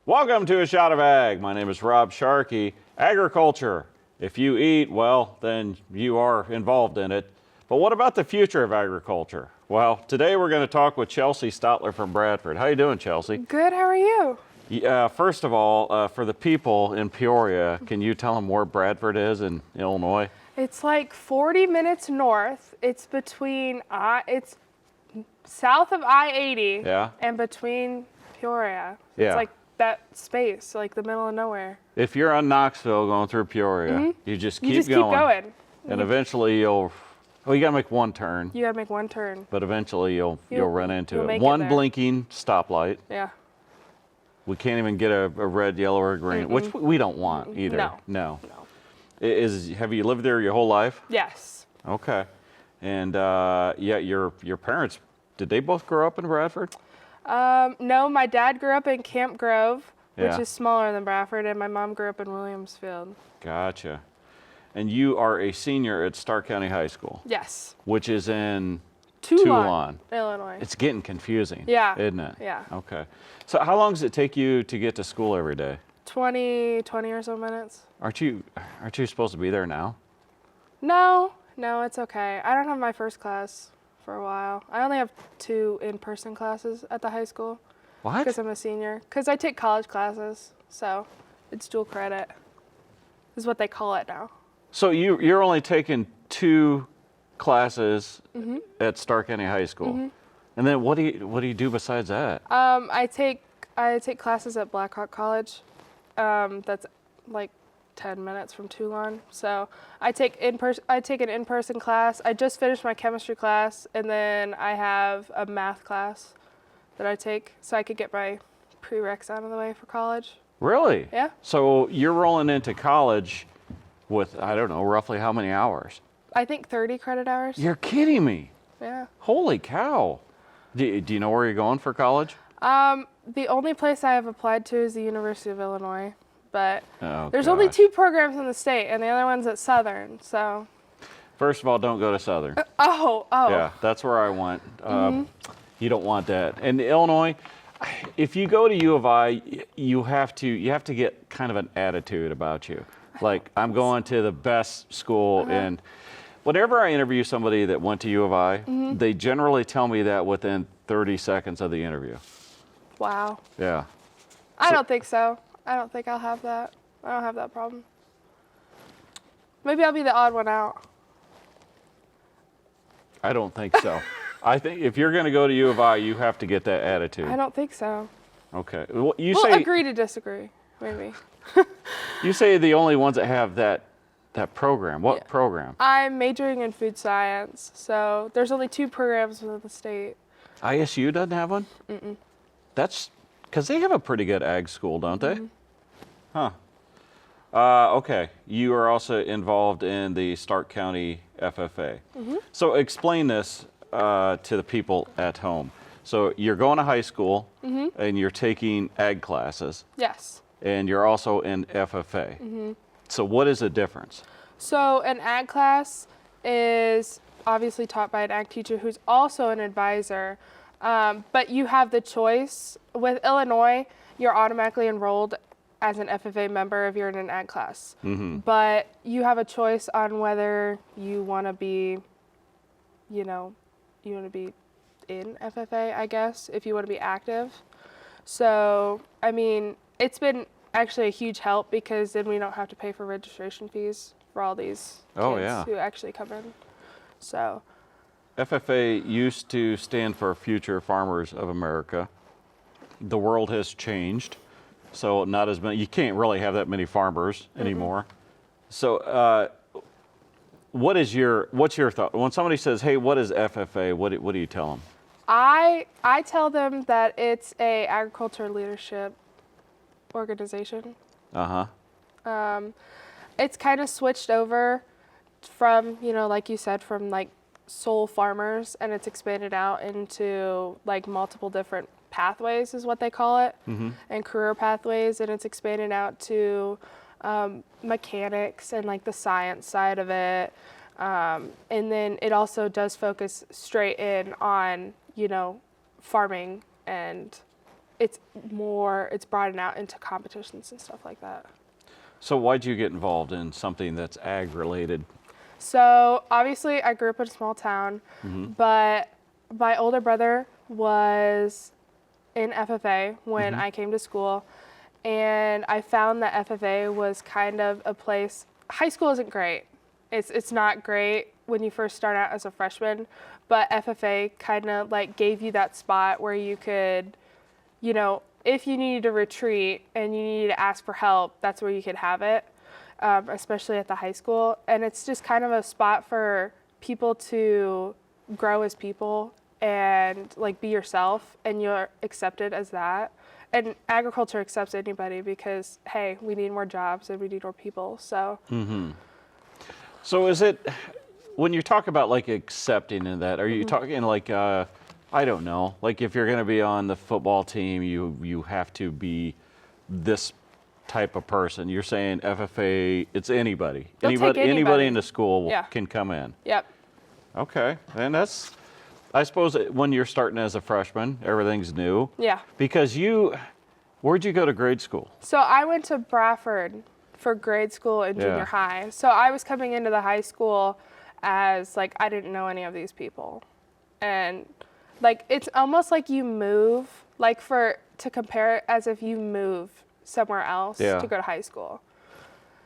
Welcome to A Shot of Ag. My name is Rob Sharkey. Agriculture. If you eat, well, then you are involved in it. But what about the future of agriculture? Well, today we're going to talk with Chelsea Stotler from Bradford. How you doing, Chelsea? Good, how are you? First of all, for the people in Peoria, can you tell them where Bradford is in Illinois? It's like 40 minutes north. It's between, it's south of I-80 Yeah. and between Peoria. Yeah. It's like that space, like the middle of nowhere. If you're on Knoxville going through Peoria, you just keep You just going. keep going. And eventually you gotta make one turn, You gotta make one turn. but eventually you'll run into you'll it. make it One there. blinking stoplight. Yeah. We can't even get a red, yellow, or green, which we don't want either. No. Have you lived there your whole life? Yes. Okay. And yeah, your parents, did they both grow up in Bradford? No, my dad grew up in Camp Grove, which Yeah. is smaller than Bradford, and my mom grew up in Williamsfield. Gotcha. And you are a senior at Stark County High School, Yes. which is in Toulon, Illinois. It's getting confusing, Yeah. isn't it? Yeah. Okay. So how long does it take you to get to school every day? 20 or so minutes. Aren't you supposed to be there now? No, it's okay. I don't have my first class for a while. I only have 2 in-person classes at the high school What? because I'm a senior. Because I take college classes, so it's dual credit is what they call it now. So you're only taking 2 classes at Stark County High School, and then what do you do besides that? I take classes at Blackhawk College. That's like 10 minutes from Toulon. So I take an in-person class. I just finished my chemistry class, and then I have a math class that I take so I could get my prereqs out of the way for college. Really? Yeah. So you're rolling into college with, I don't know, roughly how many hours? I think 30 credit hours. You're kidding me. Yeah. Holy cow. Do you know where you're going for college? The only place I have applied to is the University of Illinois, but Oh, there's only gosh. 2 programs in the state, and the other one's at Southern. So. First of all, don't go to Southern. Oh. Yeah, that's where I went. You don't want that. And Illinois, if you go to U of I, you have to get kind of an attitude about you. Like, I'm going to the best school, and whenever I interview somebody that went to U of I, they generally tell me that within 30 seconds of the interview. Wow. Yeah. I don't think so. I don't think I'll have that. I don't have that problem. Maybe I'll be the odd one out. I don't think so. I think if you're going to go to U of I, you have to get that attitude. I don't think so. Okay. Well, you We'll say agree to disagree, maybe. you say the only ones that have that program. What program? I'm majoring in food science, so there's only 2 programs within the state. ISU doesn't have one? That's because they have a pretty good ag school, don't they? Huh. Okay. You are also involved in the Stark County FFA. So explain this to the people at home. So you're going to high school and you're taking ag classes, Yes. and you're also in FFA. So what is the difference? So an ag class is obviously taught by an ag teacher who's also an advisor, but you have the choice. With Illinois, you're automatically enrolled as an FFA member if you're in an ag class. But you have a choice on whether you want to be, in FFA, I guess, if you want to be active. So, I mean, it's been actually a huge help because then we don't have to pay for registration fees for all these kids who actually come in. So FFA used to stand for Future Farmers of America. The world has changed, so not as many. You can't really have that many farmers anymore. So, what's your thought when somebody says, "Hey, what is FFA?" What do you tell them? I tell them that it's a agriculture leadership organization. It's kind of switched over from, like you said, from like sole farmers, and it's expanded out into like multiple different pathways is what they call it, and career pathways, and it's expanded out to mechanics and like the science side of it. And then it also does focus straight in on, farming and it's broadened out into competitions and stuff like that. So why'd you get involved in something that's ag related? So obviously I grew up in a small town, but my older brother was in FFA when I came to school, and I found that FFA was kind of a place. High school isn't great. It's not great when you first start out as a freshman, but FFA kind of like gave you that spot where you could, you know, if you needed to retreat and you needed to ask for help, that's where you could have it, especially at the high school. And it's just kind of a spot for people to grow as people and like be yourself, and you're accepted as that. And agriculture accepts anybody because, hey, we need more jobs and we need more people. So. So is it, when you talk about like accepting in that, are you talking like, I don't know, like if you're going to be on the football team, you have to be this type of person. You're saying FFA, it's anybody. They'll take anybody. Anybody in the school Yeah. can come in. Yep. Okay. And that's, I suppose when you're starting as a freshman, everything's new. Yeah. Because where'd you go to grade school? So I went to Bradford for grade school and junior Yeah. high. So I was coming into the high school as like, I didn't know any of these people. And like, it's almost like you move, like to compare it as if you move somewhere else Yeah. to go to high school.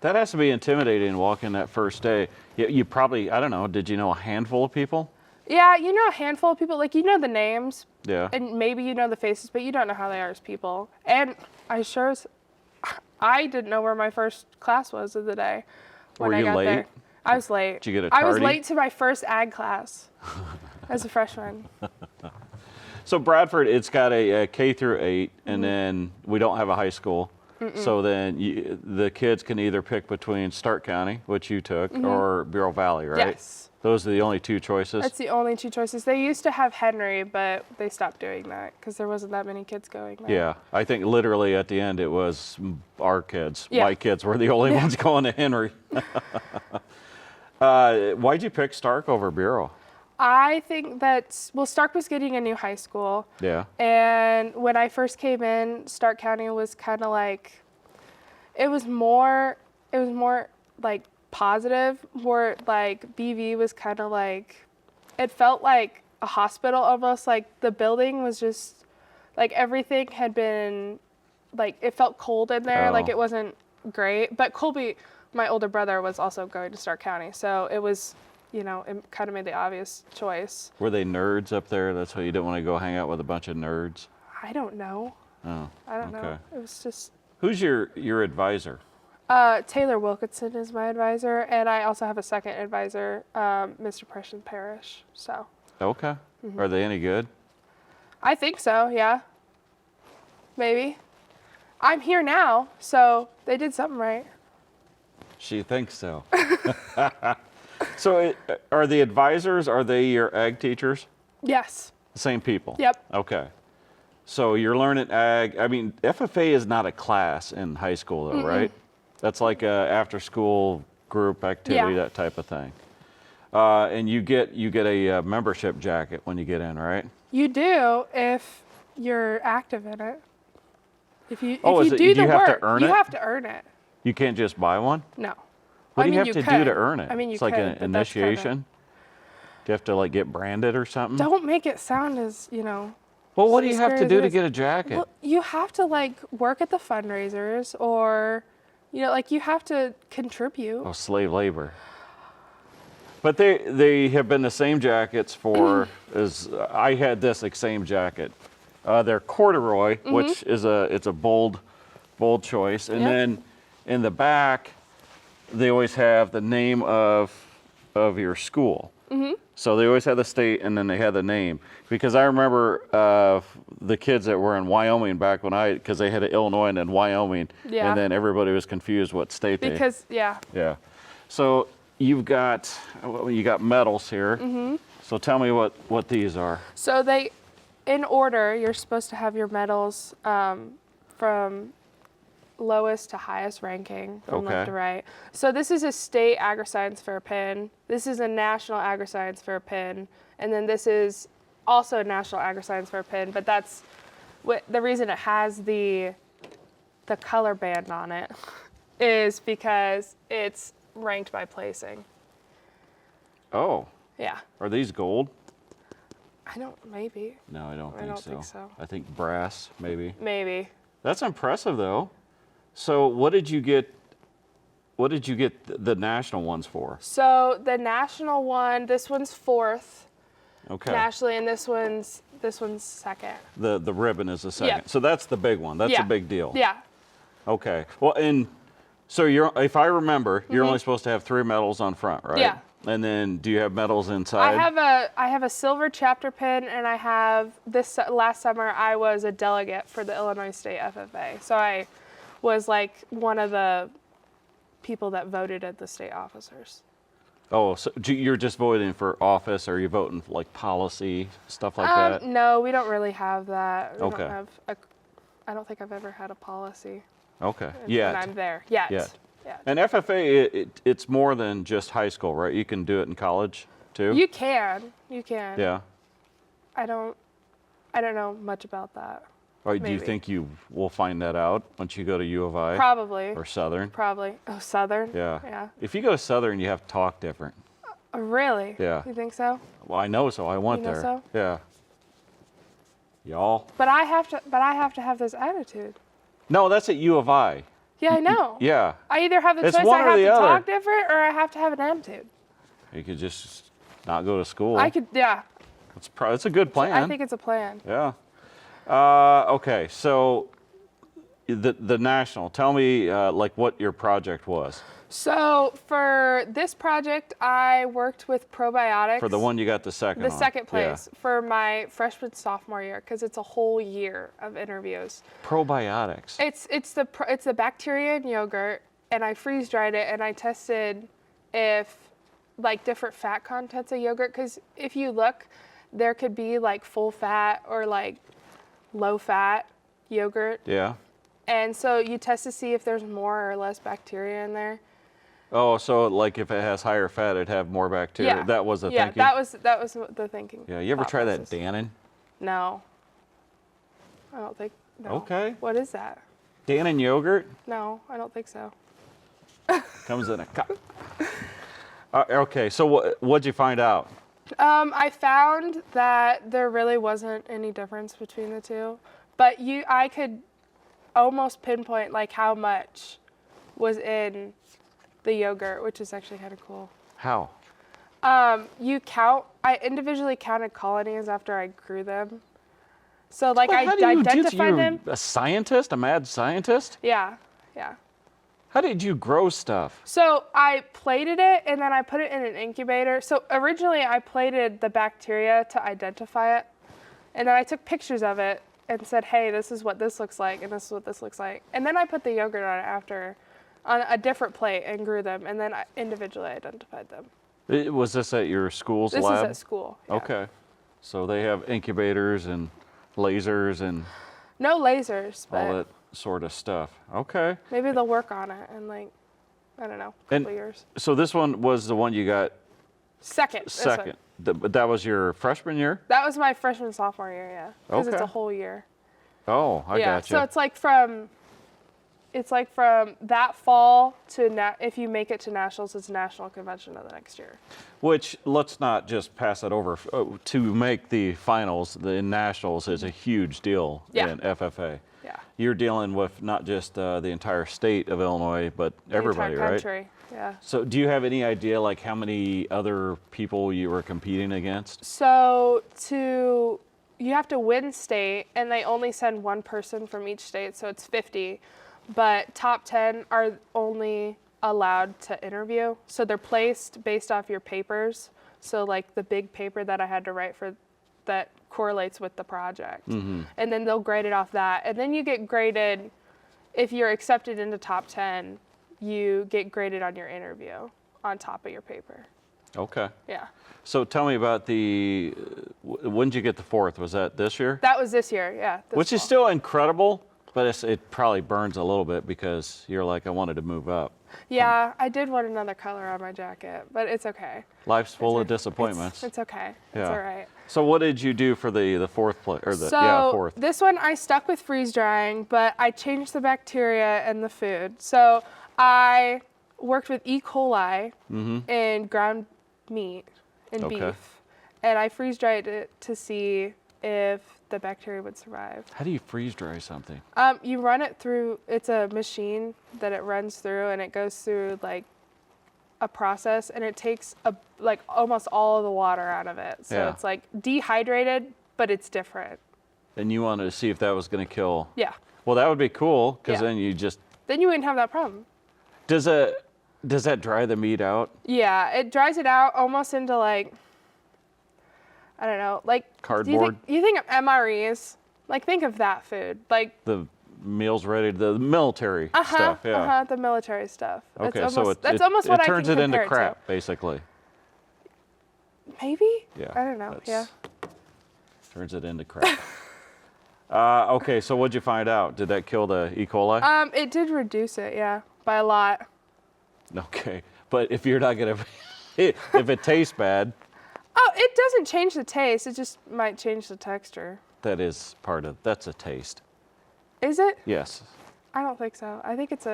That has to be intimidating walking that first day. You probably, I don't know, did you know a handful of people? Yeah, you know a handful of people, like you know the names Yeah. and maybe you know the faces, but you don't know how they are as people. And I didn't know where my first class was of the day when Were I you got late? there. I was late. Did you get a I was tardy? late to my first ag class as a freshman. So Bradford, it's got a K through 8, and then we don't have a high school. So then the kids can either pick between Stark County, which you took, or Bureau Valley, right? Yes. Those are the only two choices? That's the only two choices. They used to have Henry, but they stopped doing that because there wasn't that many kids going there. Yeah, I think literally at the end it was our kids. Yeah. My kids were the only ones going to Henry. Why'd you pick Stark over Bureau? I think that, Stark was getting a new high school. Yeah. And when I first came in, Stark County was kind of like, it was more like positive, where like BV was kind of like, it felt like a hospital almost. Like the building was just, like everything had been, like it felt cold in there, like Oh. it wasn't great. But Colby, my older brother, was also going to Stark County, so it was, you know, it kind of made the obvious choice. Were they nerds up there? That's why you didn't want to go hang out with a bunch of nerds? I don't know. Oh, I don't know. okay. It was just, Who's your advisor? Taylor Wilkinson is my advisor, and I also have a second advisor, Mr. Preston Parrish. So Okay. Are they any good? I think so, yeah. Maybe. I'm here now, so they did something right. She thinks so. So are the advisors, are they your ag teachers? Yes. The same people? Yep. Okay. So you're learning ag. I mean, FFA is not a class in high school though, right? That's like a after school group activity, Yeah. that type of thing. And you get a membership jacket when you get in, right? You do if you're active in it. If you Oh, if is you it- do you the have to work, earn you it? have to earn it. You can't just buy one? No. What I do you mean, have to do to could. earn it? I mean, you it's like could, an but that's kinda- initiation? Do you have to like get branded or something? Don't make it sound as, you know. Well, what do you as have to scary do as to it is. get a jacket? Well, you have to like work at the fundraisers, or, you know, like you have to contribute. Oh, slave labor. But they have been the same jackets for, as I had this same jacket. They're corduroy, which is it's a bold choice. And Yep. then in the back, they always have the name of your school. So they always had the state and then they had the name. Because I remember the kids that were in Wyoming back when because they had Illinois and then Wyoming. Yeah. And then everybody was confused what state Because, yeah. yeah. So you got medals here. So tell me what these are. So in order, you're supposed to have your medals from lowest to highest ranking, from left Okay. to right. So this is a state agri-science fair pin. This is a national agri-science fair pin. And then this is also a national agri-science fair pin, but that's the reason it has the color band on it is because it's ranked by placing. Oh, Yeah. are these gold? Maybe. No, I don't think so. I think brass, maybe. Maybe. That's impressive, though. So, what did you get? What did you get the national ones for? So the national one, this one's 4th Okay. nationally, and this one's second. The ribbon is the second. Yeah. So that's the big one. That's Yeah. a big deal. Yeah. Okay. Well, and so if I remember, you're only supposed to have 3 medals on front, right? Yeah. And then do you have medals inside? I have a silver chapter pin, and I have last summer I was a delegate for the Illinois State FFA. So I was like one of the people that voted at the state officers. Oh, so you're just voting for office, or are you voting for like policy, stuff like that? No, we don't really have that. We Okay. don't have I don't think I've ever had a policy Okay. when Yeah. I'm there. Yet. Yet. Yeah. And FFA, it's more than just high school, right? You can do it in college too. You can. Yeah. I don't know much about that. Or do you Maybe. think you will find that out once you go to U of I Probably. or Southern? Probably. Oh, Southern? Yeah. Yeah. If you go to Southern, you have to talk different. Oh, really? Yeah. You think so? Well, I know, so I went You know there. so? Yeah. Y'all? But I have to have this attitude. No, that's at U of I. Yeah, I know. Yeah. I either have the It's choice one I or have the to other. talk different or I have to have an attitude. You could just not go to school. I could, yeah. It's a good plan. I think it's a plan. Yeah. Okay, so the national. Tell me like what your project was So for this project, I worked with probiotics. for the one you got the second. The on. second Yeah. place for my freshman sophomore year because it's a whole year of interviews. Probiotics. It's the bacteria in yogurt, and I freeze dried it, and I tested if like different fat contents of yogurt. Because if you look, there could be like full fat or like low fat yogurt, Yeah. and so you test to see if there's more or less bacteria in there. Oh, so like if it has higher fat, it'd have more bacteria. Yeah. That was the Yeah, thinking. that was the thinking. Yeah. You ever thought try that process. Dannon? No. I don't think. No. Okay. What is that? Dannon yogurt No, I don't think so. comes in a cup. Okay. So what'd you find out? I found that there really wasn't any difference between the two, but I could almost pinpoint like how much was in the yogurt, which is actually kind of cool. How? I individually counted colonies after I grew them. So like Well, how I do you identified you're them. a scientist, a mad scientist? Yeah, yeah. How did you grow stuff? So I plated it and then I put it in an incubator. So originally I plated the bacteria to identify it. And then I took pictures of it and said, hey, this is what this looks like and this is what this looks like. And then I put the yogurt on it after on a different plate and grew them and then I individually identified them. Was this at your school's This lab? is at school. Yeah. Okay. So they have incubators and lasers and No lasers, all but that sort of stuff. Okay. maybe they'll work on it in like, I don't know, a And couple years. so this one was the one you got Second. this one. second. But that was your freshman year? That was my freshman, sophomore year, yeah. Because it's Okay. a whole year. Oh, I Yeah, gotcha. so it's like from that fall to if you make it to nationals, it's national convention of the next year. Which, let's not just pass it over. To make the finals, the nationals is a huge deal Yeah. in FFA. Yeah. You're dealing with not just the entire state of Illinois, but The everybody, entire right? country. Yeah. So do you have any idea like how many other people you were competing against? So you have to win state, and they only send one person from each state, so it's 50. But top 10 are only allowed to interview. So they're placed based off your papers. So like the big paper that I had to write for that correlates with the project. Mm-hmm. And then they'll grade it off that. And then you get graded, if you're accepted into top 10, you get graded on your interview on top of your paper. Okay. Yeah. So tell me about when did you get the fourth? Was that this year? That was this year, yeah. this Which is fall. still incredible. But it probably burns a little bit because you're like, I wanted to move up. Yeah, I did want another color on my jacket, but it's okay. Life's full of It's- disappointments. It's okay. It's Yeah. all right. So what did you do for the fourth place, or the So fourth? this one I stuck with freeze drying, but I changed the bacteria in the food. So I worked with E. coli in ground meat and Okay. beef, and I freeze dried it to see if the bacteria would survive. How do you freeze dry something? You run it through. It's a machine that it runs through, and it goes through like a process, and it takes like almost all of the water out of it. So Yeah. it's like dehydrated, but it's different. And you wanted to see if that was going to kill. Yeah. Well, that would be cool because Yeah. then you just Then you wouldn't have that problem. does that dry the meat out? Yeah, it dries it out almost into like, I don't know, like Cardboard? You think of MREs, like think of that food, like The meals ready, the military stuff. Yeah. the military stuff. That's Okay, almost, so that's almost what it I turns can it into compare crap, basically. to. Maybe. Yeah. I don't know. Yeah. Turns it into crap. Okay, so what'd you find out? Did that kill the E. coli? It did reduce it, yeah, by a lot. Okay, but if you're not gonna, if it tastes bad, Oh, it doesn't change the taste. It just might change the texture. that is that's a taste. Is it? Yes. I don't think so. I think it's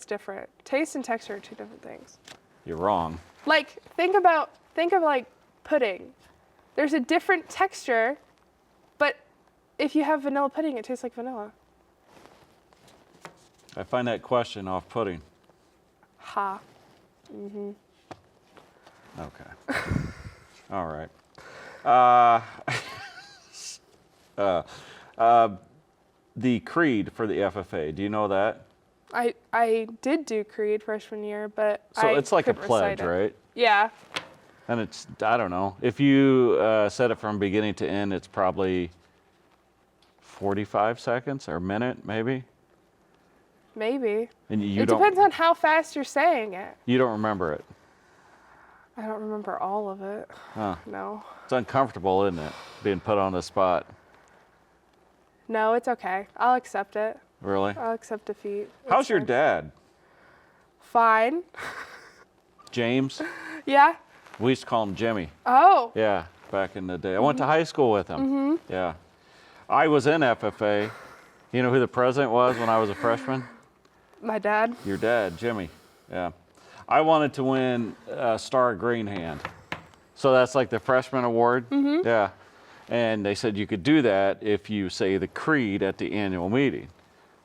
different. Taste and texture are two different things. You're wrong. Like think of like pudding. There's a different texture, but if you have vanilla pudding, it tastes like vanilla. I find that question off-putting. Ha. Okay. All right. The creed for the FFA. Do you know that? I did do Creed freshman year, but So I it's like a couldn't pledge, recite it. right? Yeah. And it's, I don't know. If you said it from beginning to end, it's probably 45 seconds or a minute, maybe. Maybe. And you It don't depends on how fast you're saying it. you don't remember it. I don't remember all of it. Huh. No. It's uncomfortable, isn't it? Being put on the spot. No, it's okay. I'll accept it. Really? I'll accept defeat. How's It's your fine. dad? Fine. James? Yeah. We used to call him Jimmy. Oh. Yeah, back in the day. I went to high school with him. Yeah. I was in FFA. You know who the president was when I was a freshman? My dad. Your dad, Jimmy. Yeah. I wanted to win Star Green Hand. So that's like the freshman award. Yeah. And they said you could do that if you say the creed at the annual meeting.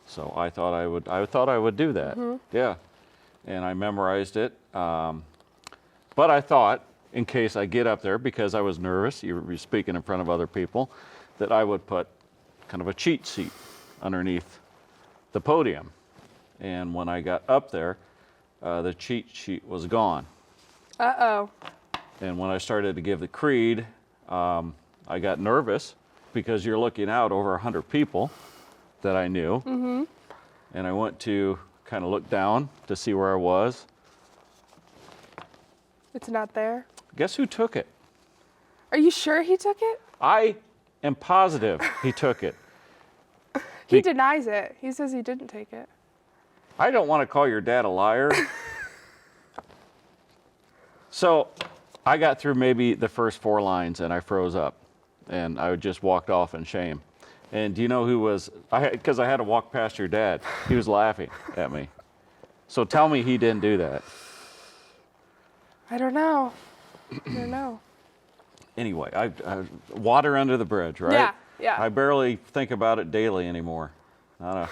So I thought I would do that. Yeah. And I memorized it. But I thought, in case I get up there, because I was nervous, you were speaking in front of other people, that I would put kind of a cheat sheet underneath the podium. And when I got up there, the cheat sheet was gone. Uh-oh. And when I started to give the creed, I got nervous because you're looking out over 100 people that I knew. And I went to kind of look down to see where I was. It's not there. Guess who took it? Are you sure he took it? I am positive he took it. He Be- denies it. He says he didn't take it. I don't want to call your dad a liar. So I got through maybe the first 4 lines and I froze up and I just walked off in shame. And do you know who was, because I had to walk past your dad. He was laughing at me. So tell me he didn't do that. I don't know. I don't know. Anyway, I water under the bridge, right? Yeah, yeah. I barely think about it daily anymore. Not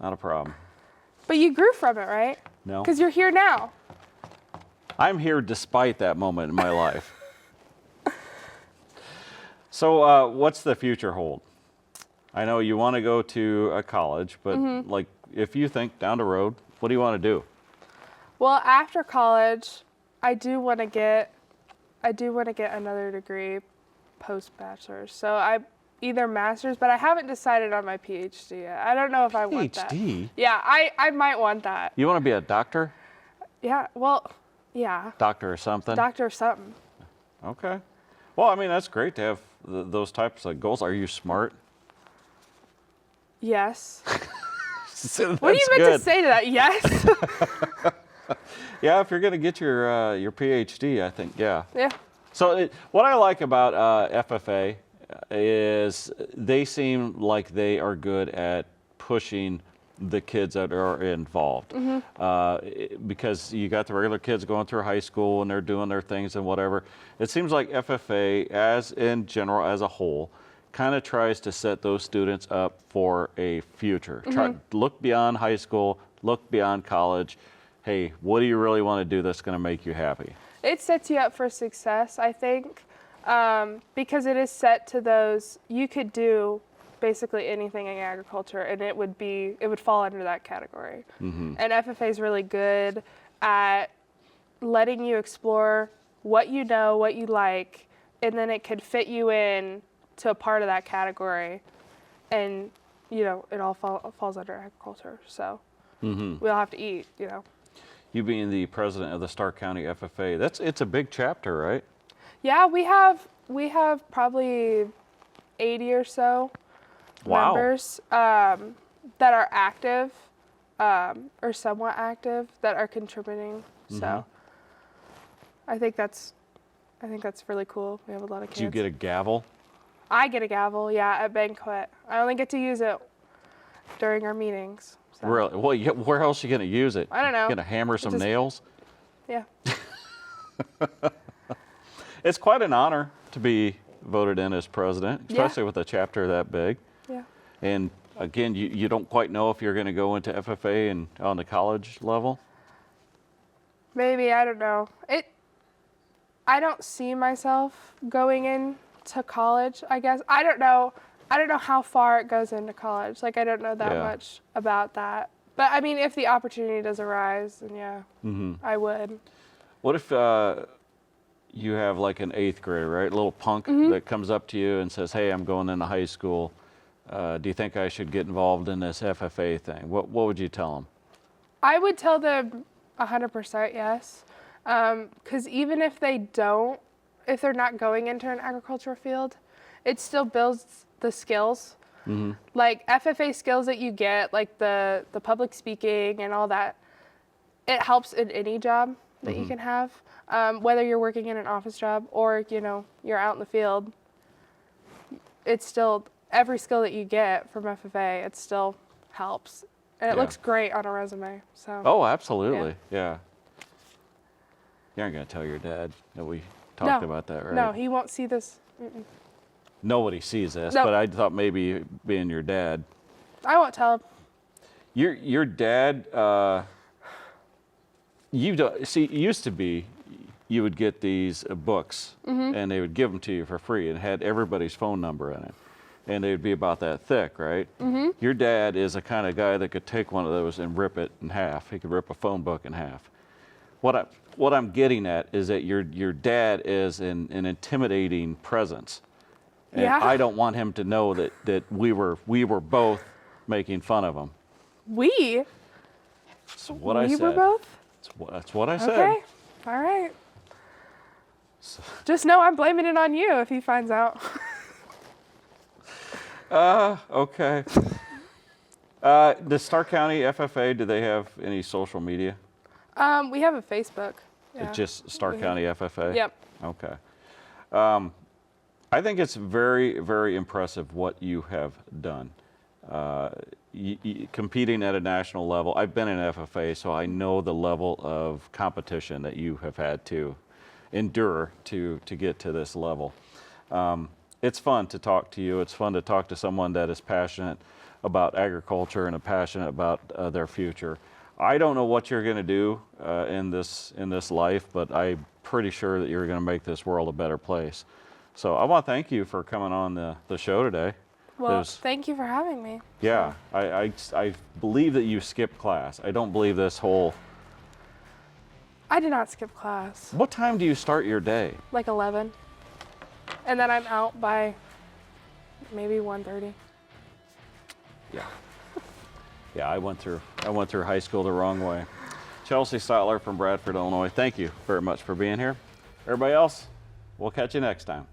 a problem. But you grew from it, right? No. Because you're here now. I'm here despite that moment in my life. So what's the future hold? I know you want to go to a college, but like if you think down the road, what do you want to do? Well, after college, I do want to get another degree post-bachelor's. So I either master's, but I haven't decided on my PhD yet. I don't know if I want that. PhD? Yeah, I might want that. You want to be a doctor? Yeah, well, yeah. Doctor or something? Doctor or something. Okay. Well, I mean, that's great to have those types of goals. Are you smart? Yes. So What do you that's meant good. to say to that? Yes. Yeah, if you're going to get your PhD, I think, yeah. Yeah. So what I like about FFA is they seem like they are good at pushing the kids that are involved. Because you got the regular kids going through high school and they're doing their things and whatever. It seems like FFA, as in general, as a whole, kind of tries to set those students up for a future. Try, look beyond high school, look beyond college. Hey, what do you really want to do that's going to make you happy? It sets you up for success, I think, because it is set to those. You could do basically anything in agriculture, and it would fall under that category. And FFA is really good at letting you explore what you know, what you like, and then it could fit you in to a part of that category, and it all falls under agriculture. So we all have to eat. You being the president of the Stark County FFA, it's a big chapter, right? Yeah, we have probably 80 or so Wow. members that are active or somewhat active that are contributing. So I think that's really cool. We have a lot of kids. Do you get a gavel? I get a gavel, yeah, at banquet. I only get to use it during our meetings. So. Really? Well, where else are you going to use it? I don't know. Going to hammer some nails? Yeah. It's quite an honor to be voted in as president, especially with a chapter that big. Yeah. And again, you don't quite know if you're going to go into FFA and on the college level. Maybe, I don't know. I don't see myself going into college, I guess. I don't know how far it goes into college. Like, I don't know that much about that. But I mean, if the opportunity does arise, then yeah, I would. What if you have like an 8th grader, right? A little punk that comes up to you and says, "Hey, I'm going into high school. Do you think I should get involved in this FFA thing?" What would you tell them? I would tell them 100% yes. Because even if if they're not going into an agricultural field, it still builds the skills. Like FFA skills that you get, like the public speaking and all that, it helps in any job that you can have, whether you're working in an office job or you're out in the field. It's still every skill that you get from FFA, it still helps, and it looks great on a resume. So. Oh, absolutely, yeah. You aren't going to tell your dad that we talked about that, right? No, he won't see this. Nobody sees this, No. but I thought maybe being your dad. I won't tell him. Your dad, it used to be you would get these books and they would give them to you for free and had everybody's phone number in it. And they would be about that thick, right? Your dad is the kind of guy that could take one of those and rip it in half. He could rip a phone book in half. What I'm getting at is that your dad is an intimidating presence. And I don't want him to know that we were both making fun of him. We? That's what I said. We were both? That's what I said. Okay. All right. Just know I'm blaming it on you if he finds out. Okay. The Stark County FFA, do they have any social media? We have a Facebook. Yeah. It's just Stark County FFA? Yep. Okay. I think it's very, very impressive what you have done. Competing at a national level, I've been in FFA, so I know the level of competition that you have had to endure to get to this level. It's fun to talk to you. It's fun to talk to someone that is passionate about agriculture and passionate about their future. I don't know what you're going to do in this life, but I'm pretty sure that you're going to make this world a better place. So I want to thank you for coming on the show today. Well, thank you for having me. Yeah, I believe that you skipped class. I don't believe this whole... I did not skip class. What time do you start your day? Like 11. And then I'm out by maybe 1:30. Yeah. Yeah, I went through high school the wrong way. Chelsea Stotler from Bradford, Illinois, thank you very much for being here. Everybody else, we'll catch you next time.